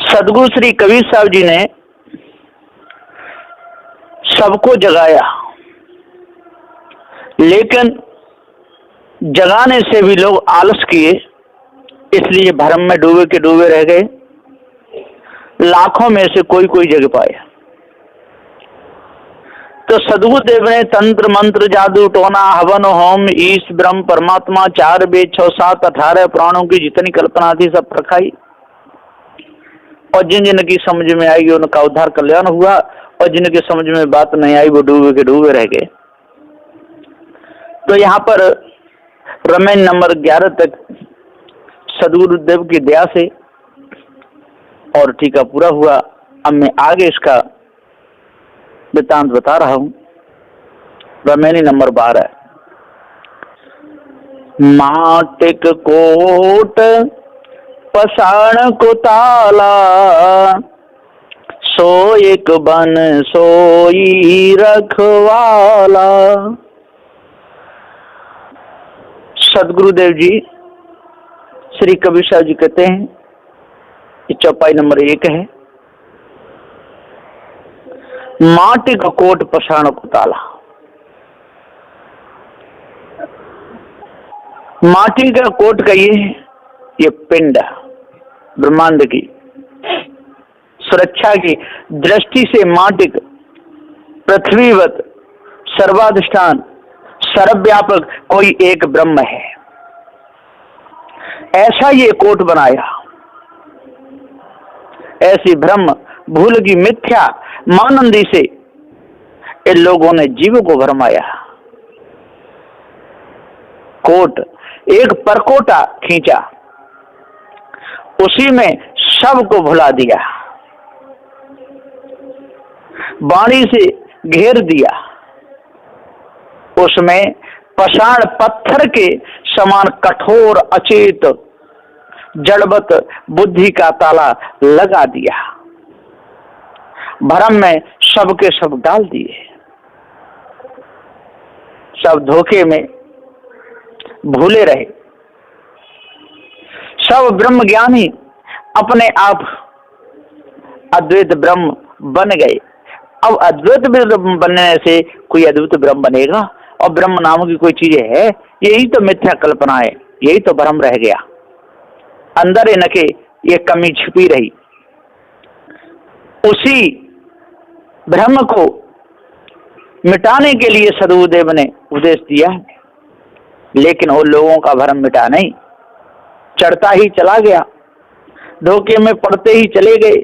सदगुरु श्री कबीर साहब जी ने सबको जगाया, लेकिन जगाने से भी लोग आलस किए, इसलिए भ्रम में डूबे के डूबे रह गए। लाखों में से कोई कोई जग पाया। तो सदगुरुदेव ने तंत्र मंत्र जादू टोना हवन होम ईश ब्रह्म परमात्मा 4 वेद 6 7 18 पुराणों की जितनी कल्पना थी सब रखाई, और जिन जिन की समझ में आई उनका उद्धार कल्याण हुआ, और जिनकी समझ में बात नहीं आई वो डूबे के डूबे रह गए। तो यहाँ पर रामायण नंबर 11 तक सदगुरुदेव की दया से और टीका पूरा हुआ। अब मैं आगे इसका वृत्तांत बता रहा हूं। रामायणी नंबर 12। माटिक कोट पसाण को ताला, सो एक बन सोई रखवाला। सदगुरुदेव जी श्री कबीर साहब जी कहते हैं, ये चौपाई नंबर 1 है। माटी का कोट पसाण को ताला। माटी का कोट का ये पिंड ब्रह्मांड की सुरक्षा की दृष्टि से माटिक पृथ्वीवत सर्वाधिष्ठान सर्वव्यापक कोई एक ब्रह्म है, ऐसा ये कोट बनाया। ऐसी ब्रह्म भूल की मिथ्या मानंदी से इन लोगों ने जीव को भरमाया। कोट एक परकोटा खींचा, उसी में सबको भुला दिया, बाणी से घेर दिया। उसमें पाषाण पत्थर के समान कठोर अचेत जड़वत बुद्धि का ताला लगा दिया। भरम में सबके सब डाल दिए, सब धोखे में भूले रहे। सब ब्रह्म ज्ञानी अपने आप अद्वैत ब्रह्म बन गए। अब अद्वैत ब्रह्म बनने से कोई अद्भुत ब्रह्म बनेगा? और ब्रह्म नाम की कोई चीज है? यही तो मिथ्या कल्पना है, यही तो भ्रम रह गया। अंदर इनके ये कमी छिपी रही। उसी ब्रह्म को मिटाने के लिए सदगुरुदेव ने उपदेश दिया, लेकिन उन लोगों का भ्रम मिटा नहीं, चढ़ता ही चला गया, धोखे में पड़ते ही चले गए,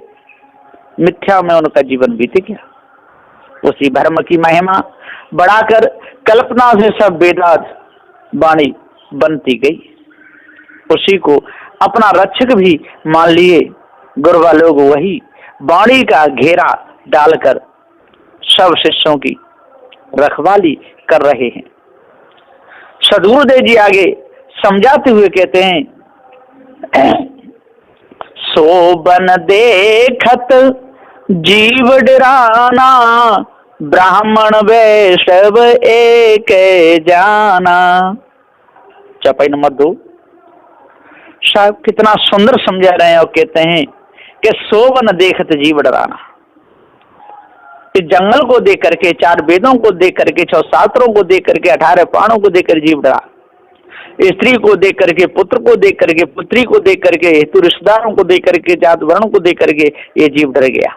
मिथ्या में उनका जीवन बीत गया। उसी भ्रम की महिमा बढ़ाकर कल्पना से सब वेदांत वाणी बनती गई। उसी को अपना रक्षक भी मान लिए गुरुवा लोग। वही वाणी का घेरा डालकर सब शिष्यों की रखवाली कर रहे हैं। सदगुरुदेव जी आगे समझाते हुए कहते हैं, सोबन देखत जीव डराना, ब्राह्मण वैष्णव एक जाना। चौपाई नंबर 2 साहब कितना सुंदर समझा रहे हैं और कहते हैं कि सोबन देखत जीव डराना। इस जंगल को देख करके, 4 वेदों को देख करके, 6 शास्त्रों को देख करके, 18 प्राणों को देख कर जीव डरा। स्त्री को देख करके, पुत्र को देख करके, पुत्री को देख करके, हेतु रिश्तेदारों को देख करके, जात वर्णों को देख करके ये जीव डर गया।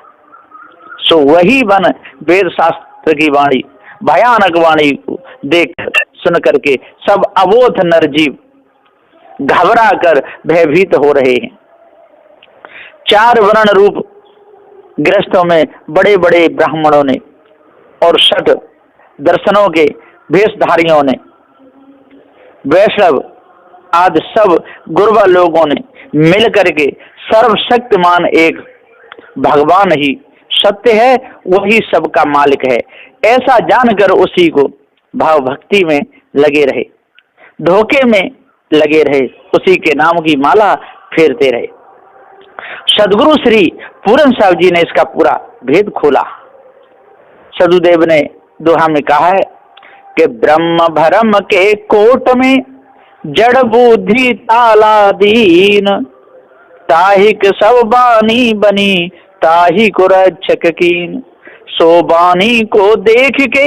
सो वही वन वेद शास्त्र की वाणी, भयानक वाणी को देख सुन करके सब अबोध नर जीव घबरा कर भयभीत हो रहे हैं। 4 वर्ण रूप गृहस्थों में बड़े बड़े ब्राह्मणों ने और 6 दर्शनों के वेशधारियों ने, वैष्णव आदि सब गुरुवा लोगों ने मिल करके सर्वशक्तिमान एक भगवान ही सत्य है, वही सबका मालिक है, ऐसा जानकर उसी को भाव भक्ति में लगे रहे, धोखे में लगे रहे, उसी के नाम की माला फेरते रहे। सदगुरु श्री पूरन साहब जी ने इसका पूरा भेद खोला। सदगुरुदेव ने दोहा में कहा है कि ब्रह्म भरम के कोट में जड़ बुद्धि ताला दीन, ताहिक सब बानी बनी ताहि को रक्षक कीन। सो बानी को देख के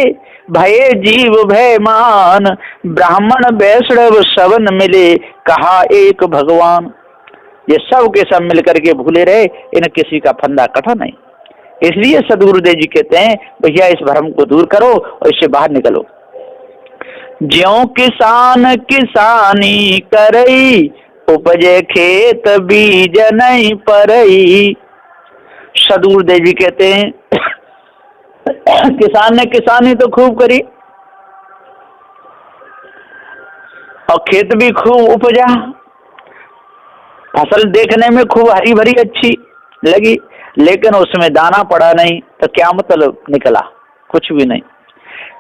भये जीव भय मान, ब्राह्मण वैष्णव सबन मिले कहा एक भगवान। ये सब के सब मिलकर के भूले रहे, इन किसी का फंदा कटा नहीं। इसलिए सदगुरुदेव जी कहते हैं भैया इस भ्रम को दूर करो और इससे बाहर निकलो। ज्यों किसान किसानी करई, उपजे खेत बीज नहीं परई। सदगुरुदेव जी कहते हैं किसान ने किसानी तो खूब करी और खेत भी खूब उपजा, फसल देखने में खूब हरी भरी अच्छी लगी, लेकिन उसमें दाना पड़ा नहीं, तो क्या मतलब निकला? कुछ भी नहीं।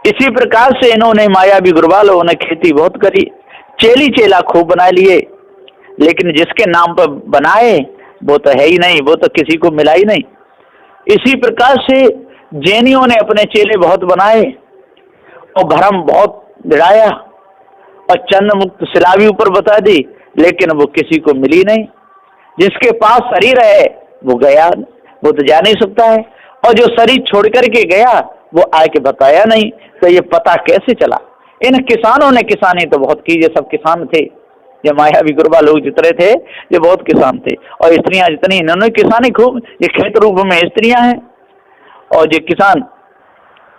इसी प्रकार से इन्होंने मायावी गुरुवा लोगों ने खेती बहुत करी, चेली चेला खूब बना लिए, लेकिन जिसके नाम पर बनाए वो तो है ही नहीं, वो तो किसी को मिला ही नहीं। इसी प्रकार से जैनियों ने अपने चेले बहुत बनाए और भ्रम बहुत गिराया और चंद मुक्त शिला भी ऊपर बता दी, लेकिन वो किसी को मिली नहीं। जिसके पास शरीर है वो गया, वो तो जा नहीं सकता है, और जो शरीर छोड़ करके गया वो आके बताया नहीं, तो ये पता कैसे चला? इन किसानों ने किसानी तो बहुत की, ये सब किसान थे, ये मायावी गुरुवा लोग जितने थे ये बहुत किसान थे। और स्त्रियां जितनी, इन्होंने किसानी खूब, ये खेत रूप में स्त्रियां हैं और ये किसान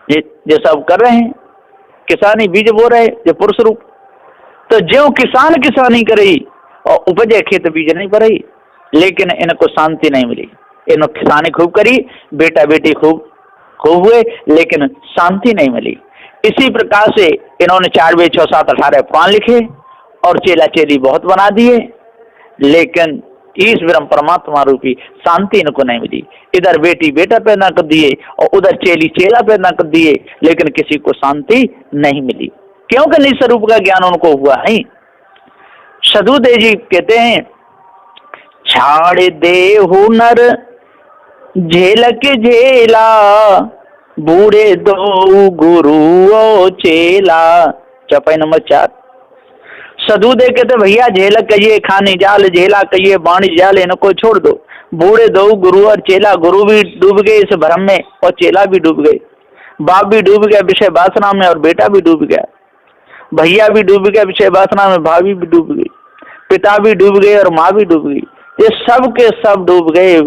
ये सब कर रहे हैं, किसानी बीज बो रहे ये पुरुष रूप। तो जो किसान किसानी करई और उपजे खेत बीज नहीं परई, लेकिन इनको शांति नहीं मिली। इन्होंने किसानी खूब करी, बेटा बेटी खूब हुए, लेकिन शांति नहीं मिली। इसी प्रकार से इन्होंने 4 वेद 6 7 18 पुराण लिखे और चेला चेली बहुत बना दिए, लेकिन ईश ब्रह्म परमात्मा रूपी शांति इनको नहीं मिली। इधर बेटी बेटा पैदा कर दिए और उधर चेली चेला पैदा कर दिए, लेकिन किसी को शांति नहीं मिली, क्योंकि निस्वरूप का ज्ञान उनको हुआ नहीं। सदगुरुदेव जी कहते हैं छाड़ दे हुनर झेलक झेला, बूढ़े दो गुरु ओ चेला। चौपाई नंबर 4। सदगुरुदेव कहते भैया झेलक कहिए, खानी जाल झेला कहिए, बाणी जाल, इनको छोड़ दो। बूढ़े दो गुरु और चेला, गुरु भी डूब गए इस भ्रम में और चेला भी डूब गए, बाप भी डूब गया विषय वासना में और बेटा भी डूब गया, भैया भी डूब गया विषय वासना में, भाभी भी डूब गई, पिता भी डूब गए और माँ भी डूब गई। ये सब के सब डूब गए।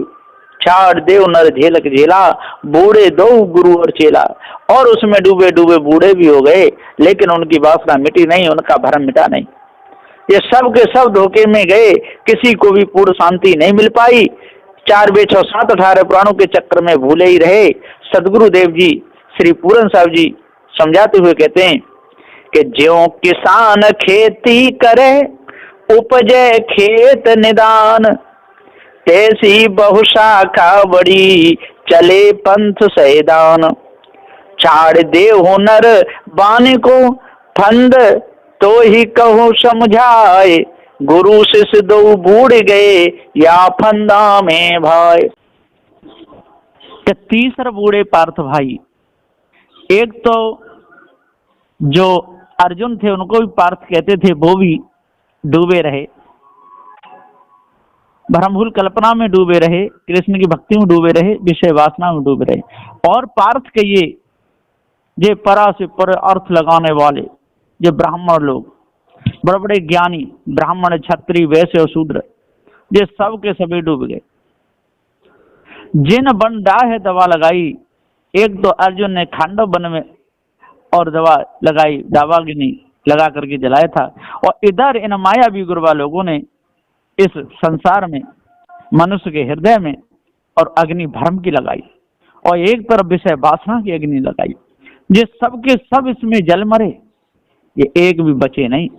छाड़ दे नर झेलक झेला, बूढ़े दो गुरु और चेला। और उसमें डूबे डूबे बूढ़े भी हो गए, लेकिन उनकी वासना मिटी नहीं, उनका भ्रम मिटा नहीं। ये सब के सब धोखे में गए, किसी को भी पूर्ण शांति नहीं मिल पाई। 4 वेद 6 7 18 पुराणों के चक्कर में भूले ही रहे। सदगुरुदेव जी श्री पूरन साहब जी समझाते हुए कहते हैं कि ज्यों किसान खेती करे, उपजे खेत निदान, ऐसी बहुशाखा बड़ी चले पंथ सैदान। छाड़ दे हुनर बाने को फंद, तो ही कहो समझाए, गुरु शिष्य दो बूढ़ गए या फंदा में भाई। तीसरा बूढ़े पार्थ भाई, एक तो जो अर्जुन थे उनको भी पार्थ कहते थे, वो भी डूबे रहे, भ्रमभूल कल्पना में डूबे रहे, कृष्ण की भक्ति में डूबे रहे, विषय वासना में डूबे रहे। और पार्थ कहिए जे परा से पर अर्थ लगाने वाले जो ब्राह्मण लोग, बड़े बड़े ज्ञानी ब्राह्मण क्षत्रिय वैश्य और शूद्र, ये सब के सभी डूब गए। जिन बन डाहे दवा लगाई, एक तो अर्जुन ने खांडव वन में और दवा लगाई, दावाग्नि लगा करके जलाया था। और इधर इन मायावी गुरुवा लोगों ने इस संसार में मनुष्य के हृदय में और अग्नि भ्रम की लगाई, और एक तरफ विषय वासना की अग्नि लगाई। ये सब के सब इसमें जल मरे, ये एक भी बचे नहीं।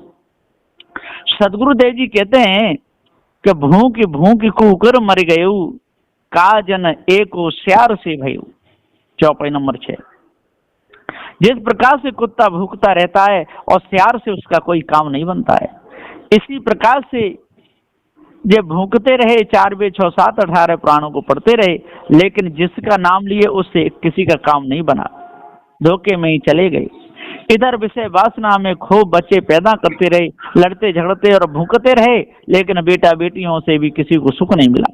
सदगुरुदेव जी कहते हैं कि भूख भूख कुकर मर गयु, काजन एको श्यार से भयु। चौपाई नंबर 6। जिस प्रकार से कुत्ता भूखता रहता है और श्यार से उसका कोई काम नहीं बनता है, इसी प्रकार से ये भूखते रहे, 4 वेद 6 7 18 पुराणों को पढ़ते रहे, लेकिन जिसका नाम लिए उससे किसी का काम नहीं बना, धोखे में ही चले गए। इधर विषय वासना में खूब बच्चे पैदा करते रहे, लड़ते झगड़ते और भूखते रहे, लेकिन बेटा बेटियों से भी किसी को सुख नहीं मिला।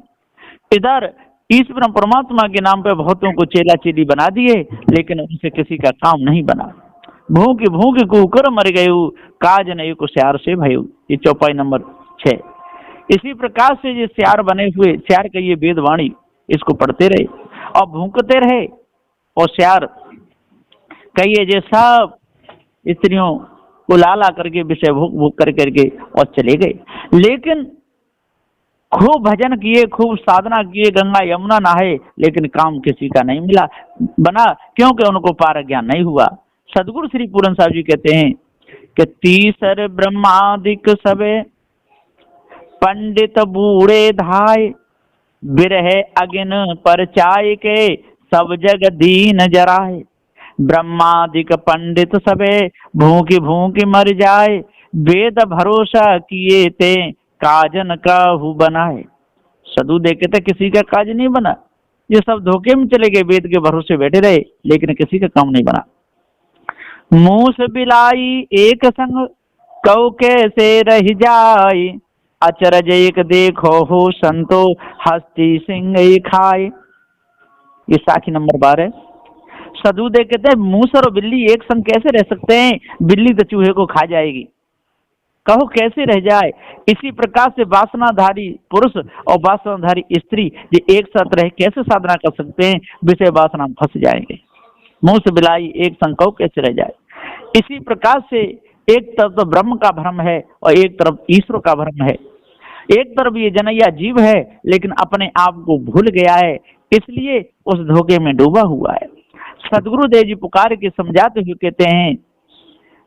इधर ईश्वर परमात्मा के नाम पे बहुतों को चेला चेली बना दिए, लेकिन उनसे किसी का काम नहीं बना। भूख भूख कुकर मर गयु, काज नहीं को श्यार से भयु। ये चौपाई नंबर 6। इसी प्रकार से ये श्यार बने हुए, श्यार का ये वेद वाणी, इसको पढ़ते रहे और भूखते रहे, और श्यार कहिए जे सब स्त्रियों को लाला करके विषय भूख भूख कर करके और चले गए। लेकिन खूब भजन किए, खूब साधना किए, गंगा यमुना नहाए, लेकिन काम किसी का नहीं मिला बना, क्योंकि उनको पार ज्ञान नहीं हुआ। सदगुरु श्री पूरन साहब जी कहते हैं कि तीसर ब्रह्मादिक सबे पंडित बूढ़े धाय, बिरह अगिन पर चाय के सब जग दीन जराए। ब्रह्मादिक पंडित सबे भूखी भूखी मर जाए, वेद भरोसा किए ते काजन काहू बनाए। सदु देखे थे किसी का काज नहीं बना, ये सब धोखे में चले गए, वेद के भरोसे बैठे रहे, लेकिन किसी का काम नहीं बना। मूस बिलाई एक संग कौ कैसे रह जाए, अचरज एक देखो हो संतो हस्ती सिंह खाए। ये साखी नंबर 12। सदु दे कहते हैं मूस और बिल्ली एक संग कैसे रह सकते हैं, बिल्ली तो चूहे को खा जाएगी, कहो कैसे रह जाए। इसी प्रकार से वासनाधारी पुरुष और वासनाधारी स्त्री ये एक साथ रह कैसे साधना कर सकते हैं, विषय वासना में फंस जाएंगे। मुंह से बिलाई एक संग कहो कैसे रह जाए। इसी प्रकार से एक तरफ तो ब्रह्म का भ्रम है और एक तरफ ईश्वर का भ्रम है। एक तरफ ये जनैया जीव है, लेकिन अपने आप को भूल गया है, इसलिए उस धोखे में डूबा हुआ है। सदगुरुदेव जी पुकार के समझाते हुए कहते हैं,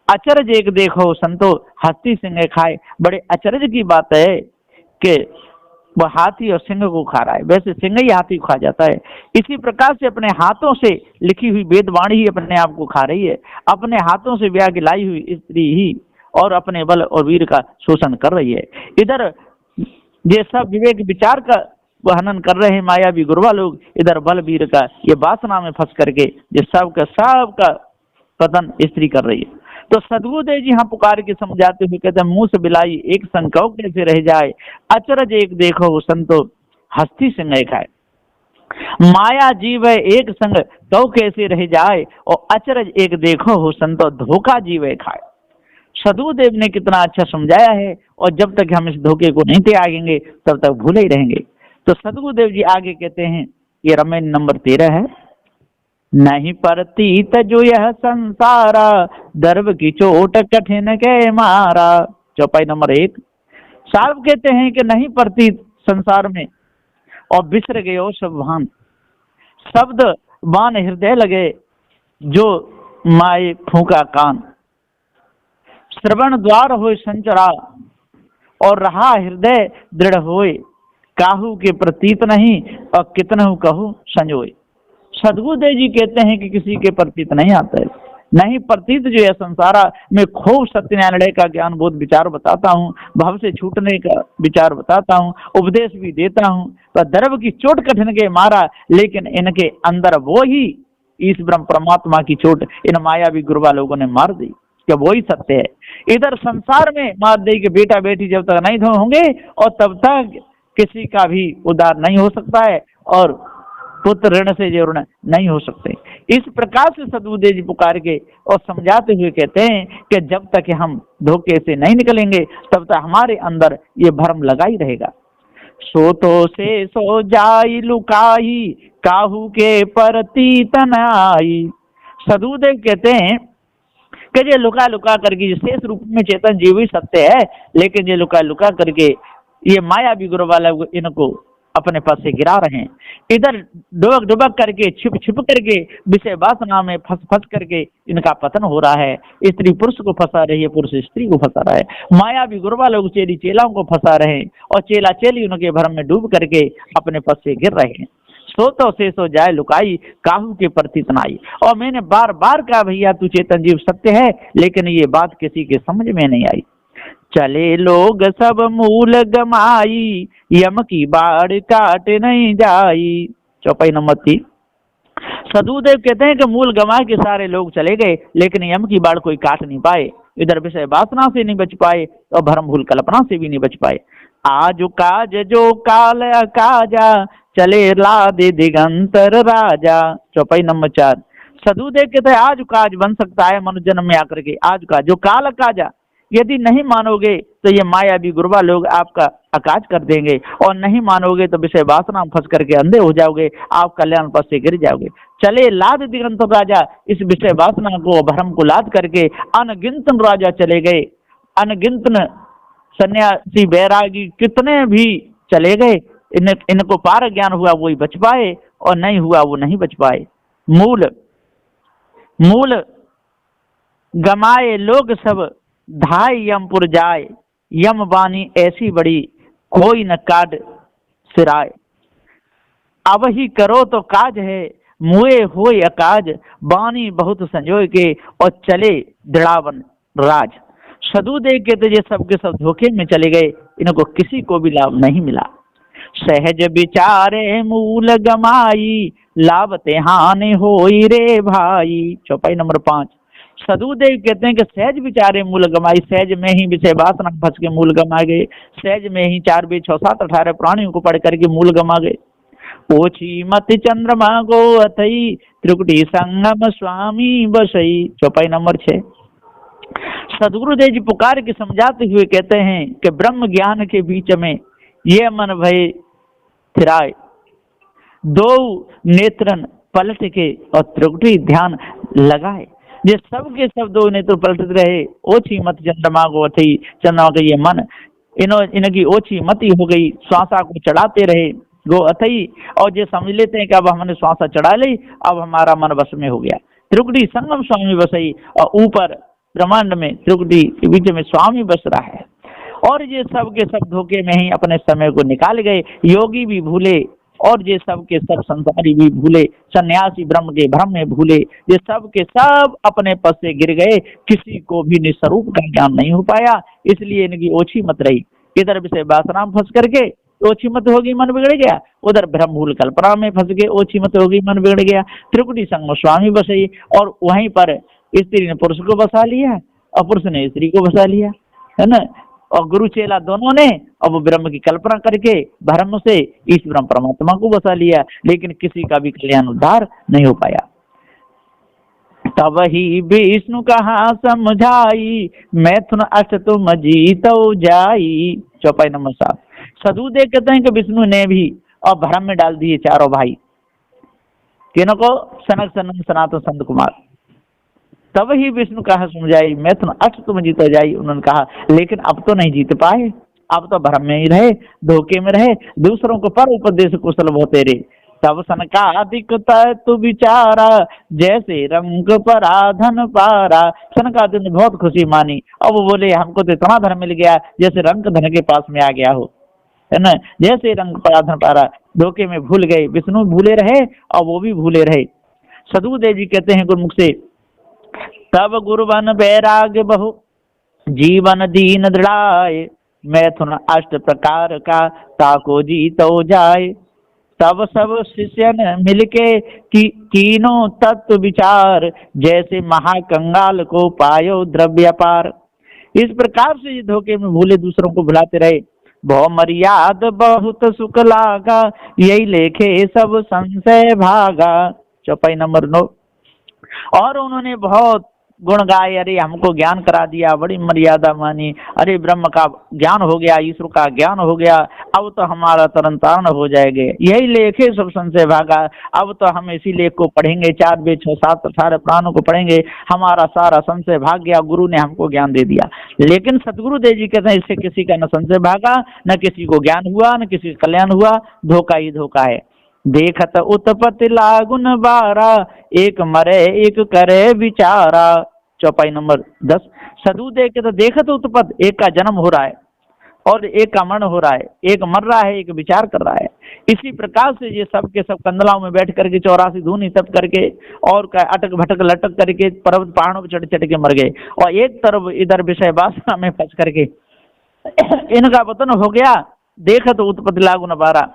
अचरज एक देखो संतो हस्ती सिंह खाए। बड़े अचरज की बात है कि वह हाथी और सिंह को खा रहा है, वैसे सिंह ही हाथी को खा जाता है। इसी प्रकार से अपने हाथों से लिखी हुई वेदवाणी ही अपने आप को खा रही है, अपने हाथों से ब्याह की लाई हुई स्त्री ही और अपने बल और वीर का शोषण कर रही है। इधर ये सब विवेक विचार का हनन कर रहे हैं मायावी गुरुवा लोग, इधर बल वीर का ये वासना में फंस करके ये सब का पतन स्त्री कर रही है। तो सदगुरुदेव जी यहाँ पुकार के समझाते हुए कहते हैं, मुंह से बिलाई एक संग कहो कैसे रह जाए, अचरज एक देखो संतो हस्ती सिंह खाए। माया जीव एक संग कहो कैसे रह जाए, और अचरज एक देखो हो संतो धोखा जीव खाए। सदगुरुदेव ने कितना अच्छा समझाया है, और जब तक हम इस धोखे को नहीं त्यागेंगे तब तक भूले ही रहेंगे। तो सदगुरुदेव जी आगे कहते हैं, ये रामायण नंबर 13 है, नहीं प्रतीत जो यह संसारा, गर्भ की चोट कठिन के मारा। चौपाई नंबर 1। साहब कहते हैं कि नहीं प्रतीत संसार में, और बिसर गए हो सब भान, शब्द बान हृदय लगे जो माए फूका कान। श्रवण द्वार होए संचरा, और रहा हृदय दृढ़ होए, काहू के प्रतीत नहीं और कितनहु कहू संजोए। सदगुरुदेव जी कहते हैं कि किसी के प्रतीत नहीं आता है, नहीं प्रतीत जो है संसारा में खूब सत्य न्याय का ज्ञान बोध विचार बताता हूँ, भाव से छूटने का विचार बताता हूँ, उपदेश भी देता हूँ। तो दर्भ की चोट कठिन के मारा, लेकिन इनके अंदर वो ही इस ब्रह्म परमात्मा की चोट इन मायावी गुरुवा लोगों ने मार दी, कि वही सत्य है। इधर संसार में मार दे कि बेटा बेटी जब तक नहीं होंगे और तब तक किसी का भी उद्धार नहीं हो सकता है, और पुत्र ऋण से जो ऋण नहीं हो सकते। इस प्रकार से सदगुरुदेव जी पुकार के और समझाते हुए कहते हैं कि जब तक हम धोखे से नहीं निकलेंगे तब तक हमारे अंदर ये भ्रम लगा ही रहेगा। सो तो से सो जाई लुकाई, काहू के प्रतीत न आई। सदगुरुदेव कहते हैं कि ये लुका लुका करके शेष रूप में चेतन जीव ही सत्य है, लेकिन ये लुका लुका करके ये मायावी गुरु वाला इनको अपने पास से गिरा रहे हैं। इधर डुबक डुबक करके छिप छिप करके विषय वासना में फंस फंस करके इनका पतन हो रहा है। स्त्री पुरुष को फंसा रही है, पुरुष स्त्री को फंसा रहा है, मायावी गुरुवा लोग चेली चेलाओं को फंसा रहे हैं, और चेला चेली उनके भ्रम में डूब करके अपने पद से गिर रहे हैं। सो तो से सो जाए लुकाई, काहू के प्रतीत न आई। और मैंने बार बार कहा भैया तू चेतन जीव सत्य है, लेकिन ये बात किसी के समझ में नहीं आई। चले लोग सब मूल गमाई, यम की बाढ़ काट नहीं जाई। चौपाई नंबर 3। सदुदेव कहते हैं कि मूल गंवा के सारे लोग चले गए, लेकिन यम की बाढ़ कोई काट नहीं पाए। इधर विषय वासना से नहीं बच पाए और भ्रम भूल कल्पना से भी नहीं बच पाए। आज काज जो काल काजा, चले लाद दिगंतर राजा। चौपाई नंबर 4। सदुदेव कहते हैं आज काज बन सकता है मनुष्य जन्म में आकर के। आज का जो काल काजा, यदि नहीं मानोगे तो ये मायावी गुरुबा लोग आपका अकाज कर देंगे, और नहीं मानोगे तो विषय वासना में फंस करके अंधे हो जाओगे, आप कल्याण पथ से गिर जाओगे। चले लाद दिगंत राजा, इस विषय वासना को भ्रम को लाद करके अनगिनत राजा चले गए। अनगिनत सन्यासी बैरागी कितने भी चले गए, इनको पार ज्ञान हुआ वही बच पाए, और नहीं हुआ वो नहीं बच पाए। मूल गमाए लोग सब, धाय यमपुर जाए। यम बानी ऐसी बड़ी, कोई न काट सिराय। अब ही करो तो काज है, मुए होय अकाज। बानी बहुत संजोय के, और चले दृढ़ावन राज। सदुदेव कहते ये सबके सब धोखे में चले गए, इनको किसी को भी लाभ नहीं मिला। सहज विचारे मूल गमाई, लाभते हानि होई रे भाई। चौपाई नंबर 5। सदुदेव कहते हैं कि सहज विचारे मूल गमाई, सहज में ही विषय वासना फंस के मूल गमा गए। सहज में ही 4 वेद 6 7 18 प्राणियों को पढ़ करके मूल गमा गए। ओछी मत चंद्रमा गो अथई, त्रिकुटी संगम स्वामी बसई। चौपाई नंबर 6। सदगुरुदेव जी पुकार के समझाते हुए कहते हैं कि ब्रह्म ज्ञान के बीच में ये मन भय फिराए, दो नेत्रन पलट के और त्रिकुटी ध्यान लगाए। ये सब के सब दो नेत्र पलटते रहे। ओछी मत चंद्रमा को अथई, चंद्रमा का ये मन इनकी ओछी मती हो गई, श्वासा को चढ़ाते रहे गो अथई, और ये समझ लेते हैं कि अब हमने श्वासा चढ़ा ली, अब हमारा मन बस में हो गया। त्रिकुटी संगम स्वामी बसई, और ऊपर ब्रह्मांड में त्रिकुटी के बीच में स्वामी बस रहा है। और ये सब के सब धोखे में ही अपने समय को निकाल गए। योगी भी भूले, और ये सब के सब संसारी भी भूले, सन्यासी ब्रह्म के भ्रम में भूले। ये सब के सब अपने पद से गिर गए, किसी को भी निस्वरूप का ज्ञान नहीं हो पाया, इसलिए इनकी ओछी मत रही। इधर विषय वासना में फंस करके ओछी मत होगी, मन बिगड़ गया। उधर भ्रम भूल कल्पना में फंस गए, ओछी मत होगी, मन बिगड़ गया। त्रिकुटी संग स्वामी बसई, और वहीं पर स्त्री ने पुरुष को बसा लिया और पुरुष ने स्त्री को बसा लिया, है ना। और गुरु चेला दोनों ने अब ब्रह्म की कल्पना करके भ्रम से इस ब्रह्म परमात्मा को बसा लिया, लेकिन किसी का भी कल्याण उद्धार नहीं हो पाया। तब ही विष्णु कहा समझाई, मैथुन अष्ट तुम जीतो जाई। चौपाई नंबर 7। सदुदेव कहते हैं कि विष्णु ने भी और भ्रम में डाल दिए चारों भाई, तीनों को, सनक सनंद सनातन संत कुमार। तब ही विष्णु कहा समझाई, मैथुन अष्ट तुम जीतो जाई। उन्होंने कहा लेकिन अब तो नहीं जीत पाए, अब तो भ्रम में ही रहे, धोखे में रहे, दूसरों को पर उपदेश कुशल होते रहे। तब सनकादिक तु विचारा, जैसे रंग पर धन पारा। सनकादिक ने बहुत खुशी मानी, अब वो बोले हमको तो इतना धन मिल गया जैसे रंग धन के पास में आ गया हो, है ना। जैसे रंग पर धन पारा, धोखे में भूल गए। विष्णु भूले रहे और वो भी भूले रहे। सदुदेव जी कहते हैं गुरुमुख से, तब गुरुवन बैराग बहु, जीवन दीन दृढ़ाए। मैथुन अष्ट प्रकार का, ताको जीतो जाए। तब सब शिष्यन मिलके कीनो तत्व विचार, जैसे महाकंगाल को पायो द्रव्य पार। इस प्रकार से ये धोखे में भूले दूसरों को भुलाते रहे। भौ मर्याद बहुत सुख लागा, यही लेखे सब संशय भागा। चौपाई नंबर 9। और उन्होंने बहुत गुण गाए, अरे हमको ज्ञान करा दिया, बड़ी मर्यादा मानी, अरे ब्रह्म का ज्ञान हो गया, ईश्वर का ज्ञान हो गया, अब तो हमारा तरन तारण हो जाएगा, यही लेखे सब संशय भागा। अब तो हम इसी लेख को पढ़ेंगे, 4 वेद 6 7 18 प्राणों को पढ़ेंगे, हमारा सारा संशय भाग गया, गुरु ने हमको ज्ञान दे दिया। लेकिन सतगुरुदेव जी कहते हैं इससे किसी का न संशय भागा, न किसी को ज्ञान हुआ, न किसी का कल्याण हुआ, धोखा ही धोखा है। देखत उत्पत्ति लागुन बारा, एक मरे एक करे विचारा। चौपाई नंबर 10। सदुदेव के तो देखत उत्पत्ति, एक का जन्म हो रहा है और एक का मरण हो रहा है, एक मर रहा है, एक विचार कर रहा है। इसी प्रकार से ये सब के सब कंदलाओं में बैठ करके 84 धूनी तप करके और अटक भटक लटक करके पर्वत पहाड़ों पर चढ़ चढ़ के मर गए, और एक तरफ इधर विषय वासना में फंस करके इनका पतन हो गया। देखत उत्पत्ति लागुन बारा।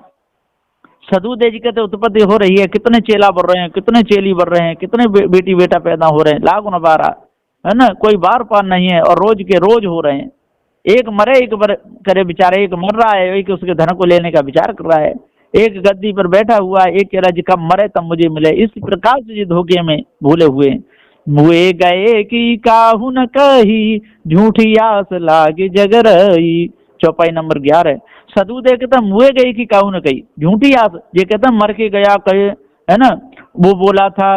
सदुदेव जी कहते उत्पत्ति हो रही है, कितने चेला बढ़ रहे हैं, कितने चेली बढ़ रहे हैं, कितने बेटी बेटा पैदा हो रहे हैं, लाख न बारह, है ना, कोई बार पार नहीं है, और रोज के रोज हो रहे हैं। एक मरे एक करे बेचारे, एक मर रहा है, एक उसके धन को लेने का विचार कर रहा है, एक गद्दी पर बैठा हुआ है, एक कह रहा है जी कब मरे तब मुझे मिले। इस प्रकार से जी धोखे में भूले हुए मुए गए कि काहू न कही, झूठी आस लागे जग रही। चौपाई नंबर 11। सदुदेव कहता मुए गई कि काहू न कही, झूठी आस, ये कहता मर के गया कहे, है ना, वो बोला था,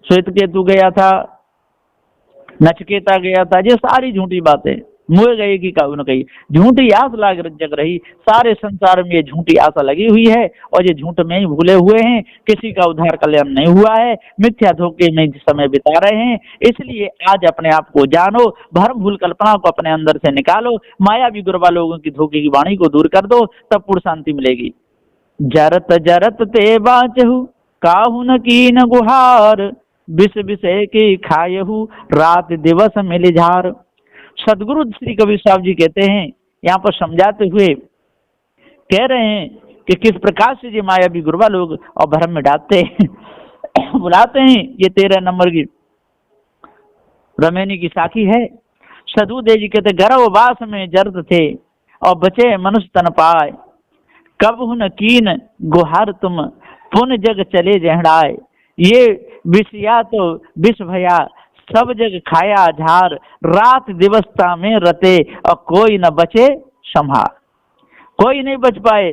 श्वेत केतु गया था, नचकेता गया था, ये सारी झूठी बातें। मुए गए कि काहू न कही, झूठी आस लाग जग रही। सारे संसार में ये झूठी आशा लगी हुई है और ये झूठ में ही भूले हुए हैं, किसी का उद्धार कल्याण नहीं हुआ है, मिथ्या धोखे में समय बिता रहे हैं। इसलिए आज अपने आप को जानो, भ्रम भूल कल्पना को अपने अंदर से निकालो, माया विगुरवा लोगों की धोखे की वाणी को दूर कर दो, तब पूर्ण शांति मिलेगी। जरत जरत ते बाचहु, काहू न कीन गुहार, विष विषय के खायहु, रात दिवस मिल झार। सदगुरु श्री कबीर साहब जी कहते हैं, यहाँ पर समझाते हुए कह रहे हैं कि किस प्रकार से ये मायावी गुरबा लोग और भ्रम में डालते हैं बुलाते हैं। ये 13 नंबर की रमेनी की साखी है। सदुदेव जी कहते गर्भवास में जर्द थे और बचे मनुष्य तन पाए, कब हुन कीन गुहार तुम, पुन जग चले जहड़ाए। ये विषया तो विष भया, सब जग खाया झार, रात दिवसता में रते और कोई न बचे संभार। कोई नहीं बच पाए,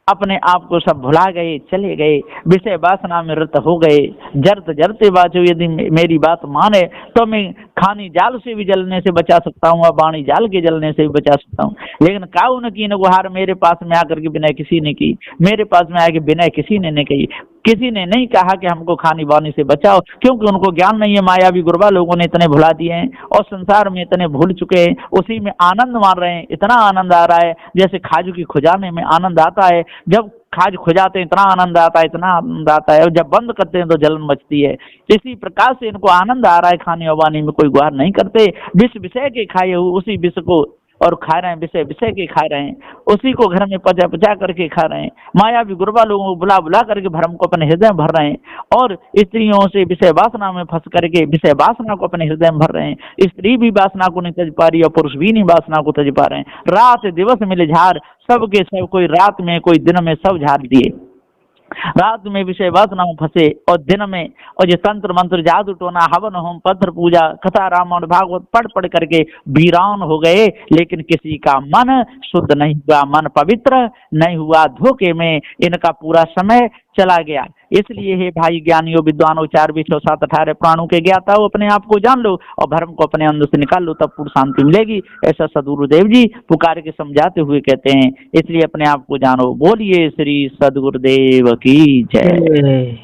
अपने आप को सब भुला गए, चले गए, विषय वासना में रत हो गए। जरत जरते बाचो, यदि मेरी बात माने तो मैं खानी जाल से भी जलने से बचा सकता हूँ और बाणी जाल के जलने से भी बचा सकता हूँ, लेकिन काऊ न की न गुहार मेरे पास में आकर के बिना किसी ने की, मेरे पास में आके बिना किसी ने नहीं कही। किसी ने नहीं कहा कि हमको खानी बानी से बचाओ, क्योंकि उनको ज्ञान नहीं है। मायावी गुरबा लोगों ने इतने भुला दिए हैं और संसार में इतने भूल चुके हैं, उसी में आनंद मार रहे हैं। इतना आनंद आ रहा है जैसे खाजू की खुजाने में आनंद आता है, जब खाज खुजाते हैं इतना आनंद आता है, इतना आनंद आता है, और जब बंद करते हैं तो जलन मचती है। इसी प्रकार से इनको आनंद आ रहा है, खाने और वानी में कोई गुहार नहीं करते। विष विषय के खाए हुए उसी विष को और खा रहे हैं, विषय विषय के खा रहे हैं, उसी को घर में पचा पचा करके खा रहे हैं। मायावी गुरबा लोगों को बुला बुला करके भ्रम को अपने हृदय में भर रहे हैं, और स्त्रियों से विषय वासना में फंस करके विषय वासना को अपने हृदय में भर रहे हैं। स्त्री भी वासना को नहीं तज पा रही और पुरुष भी नहीं वासना को तज पा रहे हैं। रात दिवस मिले झार, सबके सब, कोई रात में कोई दिन में, सब झाड़ दिए। रात में विषय वासना में फंसे और दिन में, और ये तंत्र मंत्र जादू टोना हवन होम पत्थर पूजा कथा रामायण भागवत पढ़ पढ़ करके वीरान हो गए, लेकिन किसी का मन शुद्ध नहीं हुआ, मन पवित्र नहीं हुआ, धोखे में इनका पूरा समय चला गया। इसलिए हे भाई ज्ञानियों विद्वानों, 4 20 7 18 प्राणों के ज्ञाता हो, अपने आप को जान लो और भ्रम को अपने अंदर से निकाल लो, तब पूर्ण शांति मिलेगी। ऐसा सदगुरुदेव जी पुकार के समझाते हुए कहते हैं। इसलिए अपने आप को जानो। बोलिए श्री सदगुरुदेव की जय।